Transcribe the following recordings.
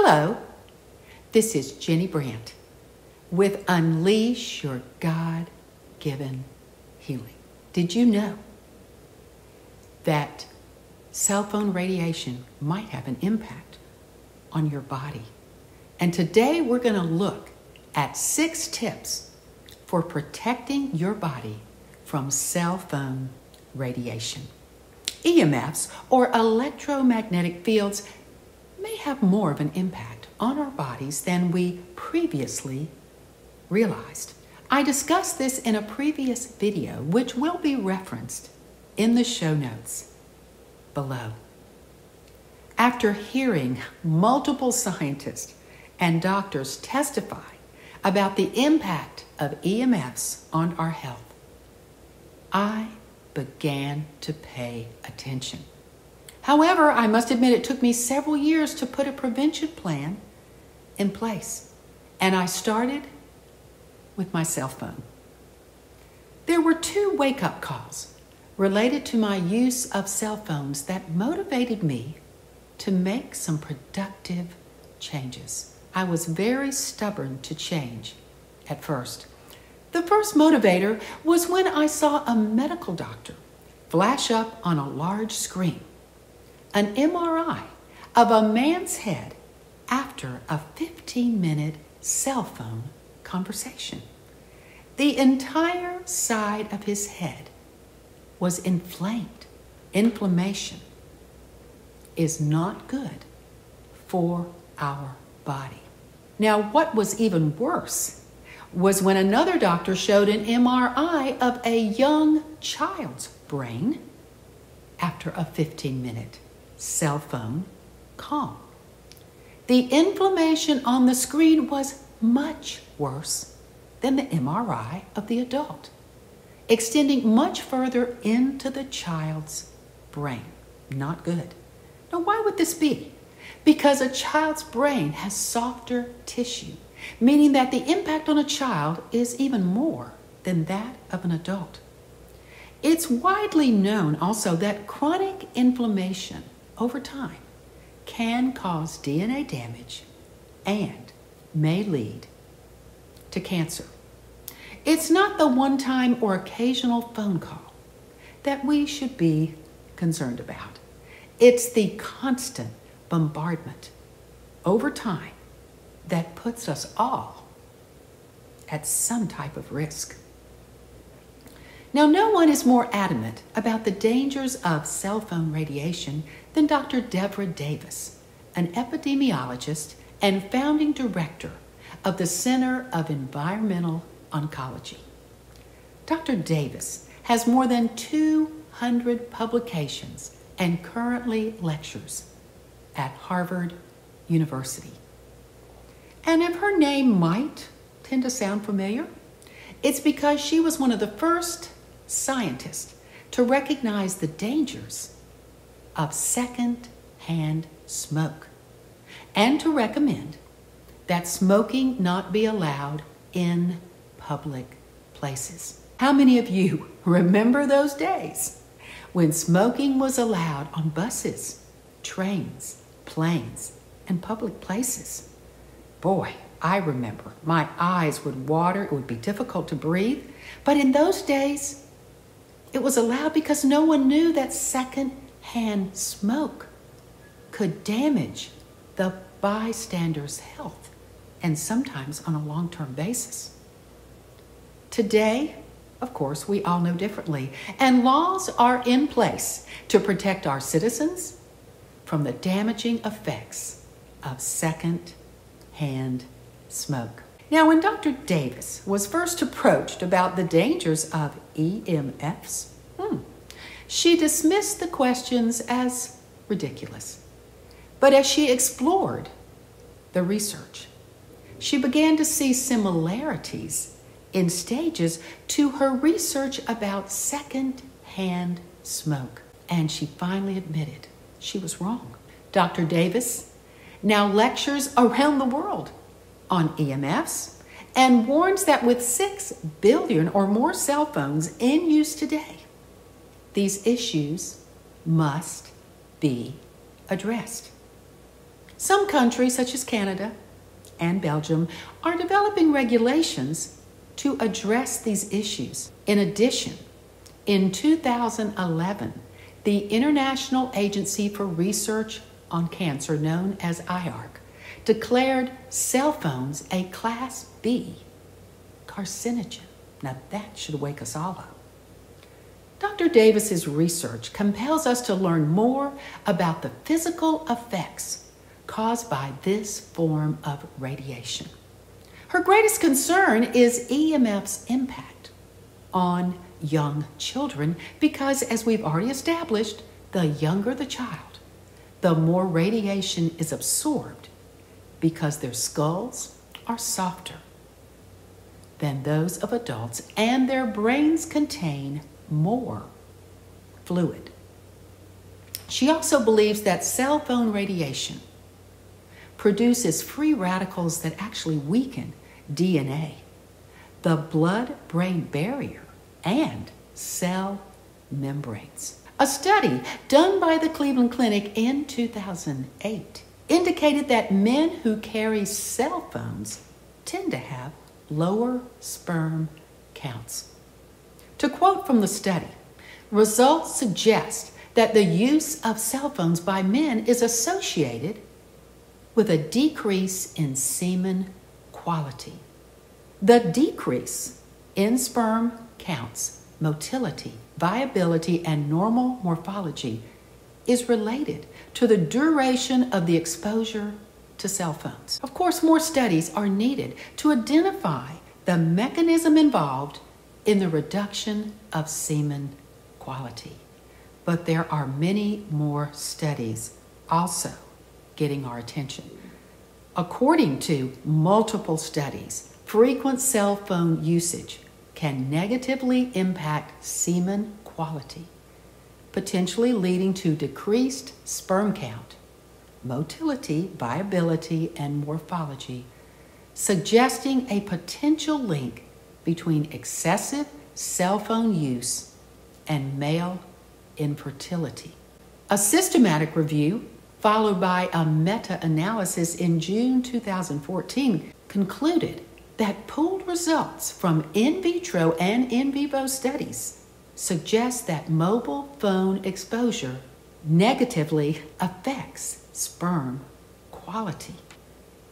Hello, this is Jenny Brandt with Unleash Your God-Given Healing. Did you know that cell phone radiation might have an impact on your body? And today we're going to look at 6 tips for protecting your body from cell phone radiation. EMFs, or electromagnetic fields, may have more of an impact on our bodies than we previously realized. I discussed this in a previous video, which will be referenced in the show notes below. After hearing multiple scientists and doctors testify about the impact of EMFs on our health, I began to pay attention. However, I must admit it took me several years to put a prevention plan in place, and I started with my cell phone. There were 2 wake-up calls related to my use of cell phones that motivated me to make some productive changes. I was very stubborn to change at first. The first motivator was when I saw a medical doctor flash up on a large screen an MRI of a man's head after a 15-minute cell phone conversation. The entire side of his head was inflamed. Inflammation is not good for our body. Now, what was even worse was when another doctor showed an MRI of a young child's brain after a 15-minute cell phone call. The inflammation on the screen was much worse than the MRI of the adult, extending much further into the child's brain. Not good. Now, why would this be? Because a child's brain has softer tissue, meaning that the impact on a child is even more than that of an adult. It's widely known also that chronic inflammation over time can cause DNA damage and may lead to cancer. It's not the one-time or occasional phone call that we should be concerned about. It's the constant bombardment over time that puts us all at some type of risk. Now, no one is more adamant about the dangers of cell phone radiation than Dr. Devra Davis, an epidemiologist and founding director of the Center of Environmental Oncology. Dr. Davis has more than 200 publications and currently lectures at Harvard University. And if her name might tend to sound familiar, it's because she was one of the first scientists to recognize the dangers of second-hand smoke and to recommend that smoking not be allowed in public places. How many of you remember those days when smoking was allowed on buses, trains, planes, and public places? Boy, I remember. My eyes would water. It would be difficult to breathe. But in those days, it was allowed because no one knew that second-hand smoke could damage the bystander's health, and sometimes on a long-term basis. Today, of course, we all know differently, and laws are in place to protect our citizens from the damaging effects of second-hand smoke. Now, when Dr. Davis was first approached about the dangers of EMFs, she dismissed the questions as ridiculous. But as she explored the research, she began to see similarities in stages to her research about second-hand smoke. And she finally admitted she was wrong. Dr. Davis now lectures around the world on EMFs and warns that with 6 billion or more cell phones in use today, these issues must be addressed. Some countries, such as Canada and Belgium, are developing regulations to address these issues. In addition, in 2011, the International Agency for Research on Cancer, known as IARC, declared cell phones a Class B carcinogen. Now that should wake us all up. Dr. Davis's research compels us to learn more about the physical effects caused by this form of radiation. Her greatest concern is EMF's impact on young children because, as we've already established, the younger the child, the more radiation is absorbed because their skulls are softer than those of adults and their brains contain more fluid. She also believes that cell phone radiation produces free radicals that actually weaken DNA, the blood-brain barrier, and cell membranes. A study done by the Cleveland Clinic in 2008 indicated that men who carry cell phones tend to have lower sperm counts. To quote from the study, results suggest that the use of cell phones by men is associated with a decrease in semen quality. The decrease in sperm counts, motility, viability, and normal morphology is related to the duration of the exposure to cell phones. Of course, more studies are needed to identify the mechanism involved in the reduction of semen quality. But there are many more studies also getting our attention. According to multiple studies, frequent cell phone usage can negatively impact semen quality, potentially leading to decreased sperm count, motility, viability, and morphology, suggesting a potential link between excessive cell phone use and male infertility. A systematic review, followed by a meta-analysis in June 2014, concluded that pooled results from in vitro and in vivo studies suggest that mobile phone exposure negatively affects sperm quality.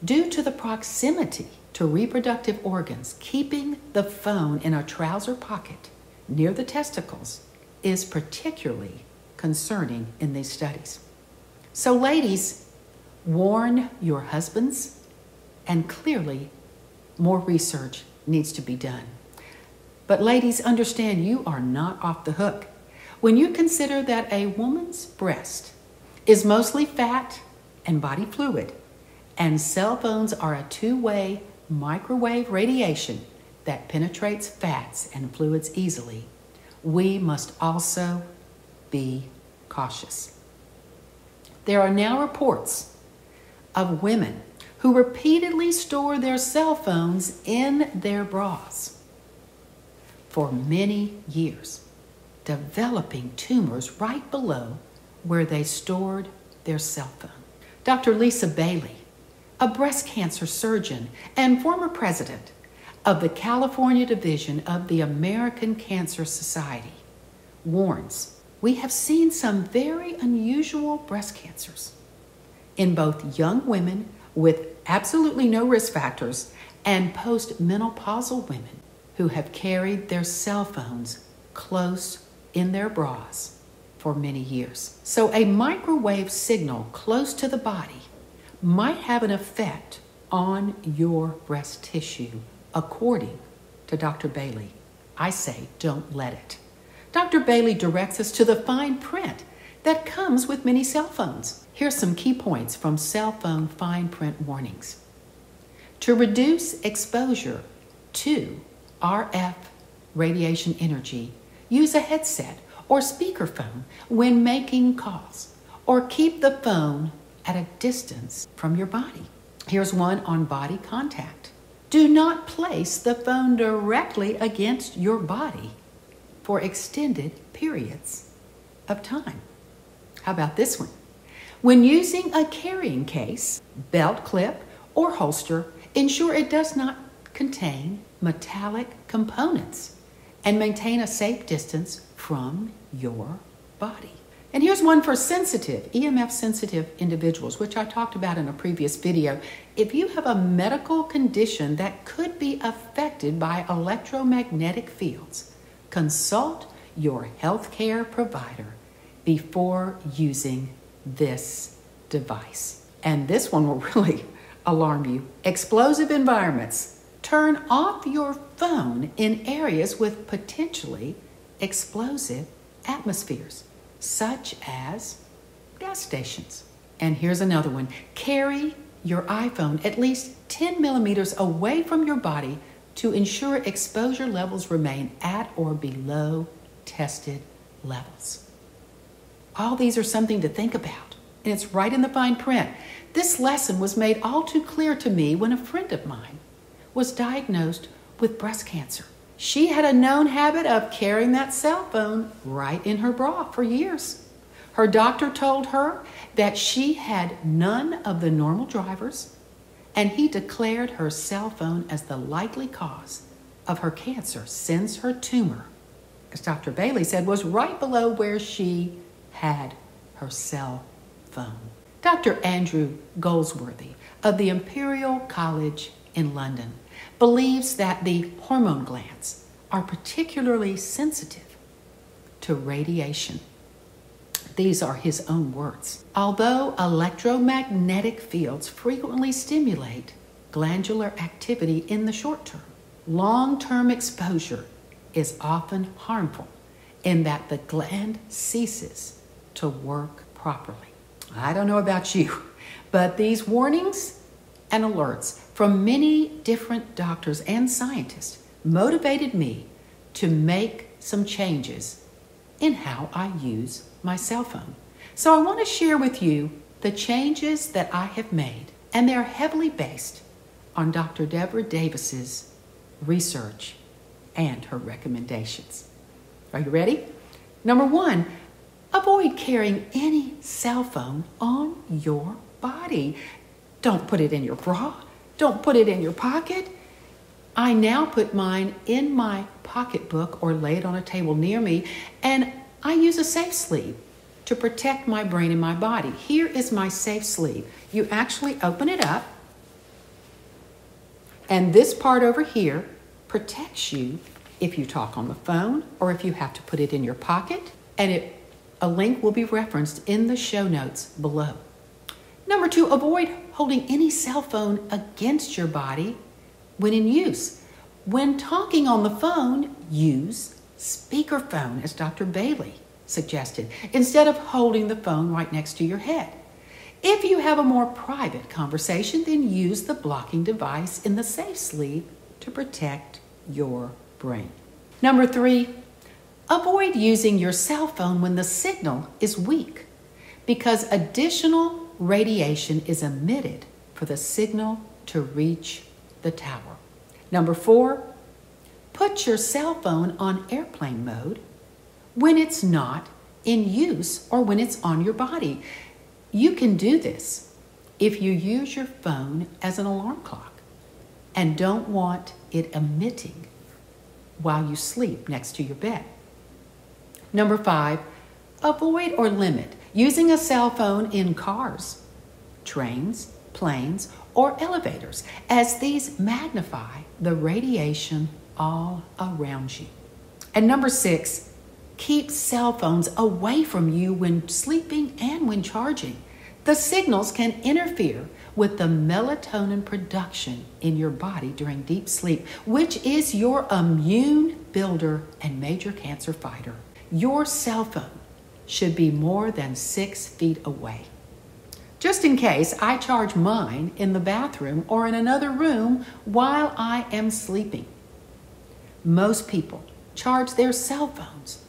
Due to the proximity to reproductive organs, keeping the phone in a trouser pocket near the testicles is particularly concerning in these studies. So ladies, warn your husbands, and clearly more research needs to be done. But ladies, understand you are not off the hook. When you consider that a woman's breast is mostly fat and body fluid, and cell phones are a two-way microwave radiation that penetrates fats and fluids easily, we must also be cautious. There are now reports of women who repeatedly store their cell phones in their bras for many years, developing tumors right below where they stored their cell phone. Dr. Lisa Bailey, a breast cancer surgeon and former president of the California Division of the American Cancer Society, warns, we have seen some very unusual breast cancers in both young women with absolutely no risk factors and postmenopausal women who have carried their cell phones close in their bras for many years. So a microwave signal close to the body might have an effect on your breast tissue, according to Dr. Bailey. I say don't let it. Dr. Bailey directs us to the fine print that comes with many cell phones. Here's some key points from cell phone fine print warnings. To reduce exposure to RF radiation energy, use a headset or speakerphone when making calls, or keep the phone at a distance from your body. Here's one on body contact. Do not place the phone directly against your body for extended periods of time. How about this one? When using a carrying case, belt clip, or holster, ensure it does not contain metallic components and maintain a safe distance from your body. And here's one for sensitive, EMF sensitive individuals, which I talked about in a previous video. If you have a medical condition that could be affected by electromagnetic fields, consult your healthcare provider before using this device. And this one will really alarm you. Explosive environments. Turn off your phone in areas with potentially explosive atmospheres, such as gas stations. And here's another one. Carry your iPhone at least 10 millimeters away from your body to ensure exposure levels remain at or below tested levels. All these are something to think about, and it's right in the fine print. This lesson was made all too clear to me when a friend of mine was diagnosed with breast cancer. She had a known habit of carrying that cell phone right in her bra for years. Her doctor told her that she had none of the normal drivers, and he declared her cell phone as the likely cause of her cancer since her tumor, as Dr. Bailey said, was right below where she had her cell phone. Dr. Andrew Goldsworthy of the Imperial College in London believes that the hormone glands are particularly sensitive to radiation. These are his own words. Although electromagnetic fields frequently stimulate glandular activity in the short term, long-term exposure is often harmful in that the gland ceases to work properly. I don't know about you, but these warnings and alerts from many different doctors and scientists motivated me to make some changes in how I use my cell phone. So I want to share with you the changes that I have made, and they're heavily based on Dr. Devra Davis's research and her recommendations. Are you ready? Number one, avoid carrying any cell phone on your body. Don't put it in your bra. Don't put it in your pocket. I now put mine in my pocketbook or lay it on a table near me, and I use a safe sleeve to protect my brain and my body. Here is my safe sleeve. You actually open it up, and this part over here protects you if you talk on the phone or if you have to put it in your pocket, and a link will be referenced in the show notes below. Number two, avoid holding any cell phone against your body when in use. When talking on the phone, use speakerphone, as Dr. Bailey suggested, instead of holding the phone right next to your head. If you have a more private conversation, then use the blocking device in the safe sleeve to protect your brain. Number three, avoid using your cell phone when the signal is weak, because additional radiation is emitted for the signal to reach the tower. Number four, put your cell phone on airplane mode when it's not in use or when it's on your body. You can do this if you use your phone as an alarm clock and don't want it emitting while you sleep next to your bed. Number five, avoid or limit using a cell phone in cars, trains, planes, or elevators, as these magnify the radiation all around you. And number six, keep cell phones away from you when sleeping and when charging. The signals can interfere with the melatonin production in your body during deep sleep, which is your immune builder and major cancer fighter. Your cell phone should be more than 6 feet away. Just in case, I charge mine in the bathroom or in another room while I am sleeping. Most people charge their cell phones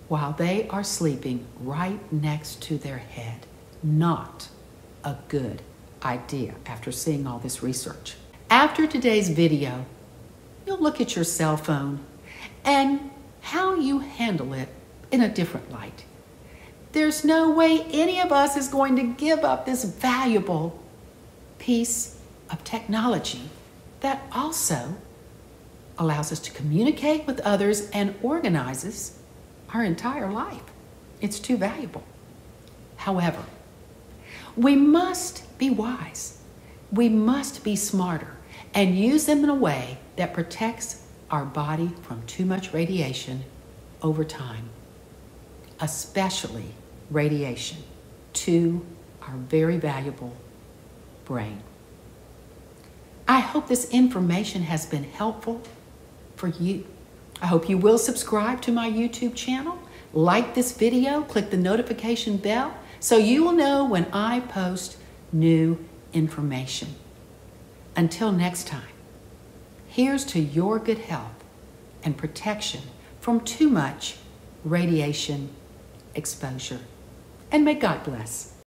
while they are sleeping right next to their head. Not a good idea after seeing all this research. After today's video, you'll look at your cell phone and how you handle it in a different light. There's no way any of us is going to give up this valuable piece of technology that also allows us to communicate with others and organizes our entire life. It's too valuable. However, we must be wise. We must be smarter and use them in a way that protects our body from too much radiation over time, especially radiation to our very valuable brain. I hope this information has been helpful for you. I hope you will subscribe to my YouTube channel, like this video, click the notification bell so you will know when I post new information. Until next time, here's to your good health and protection from too much radiation exposure. And may God bless.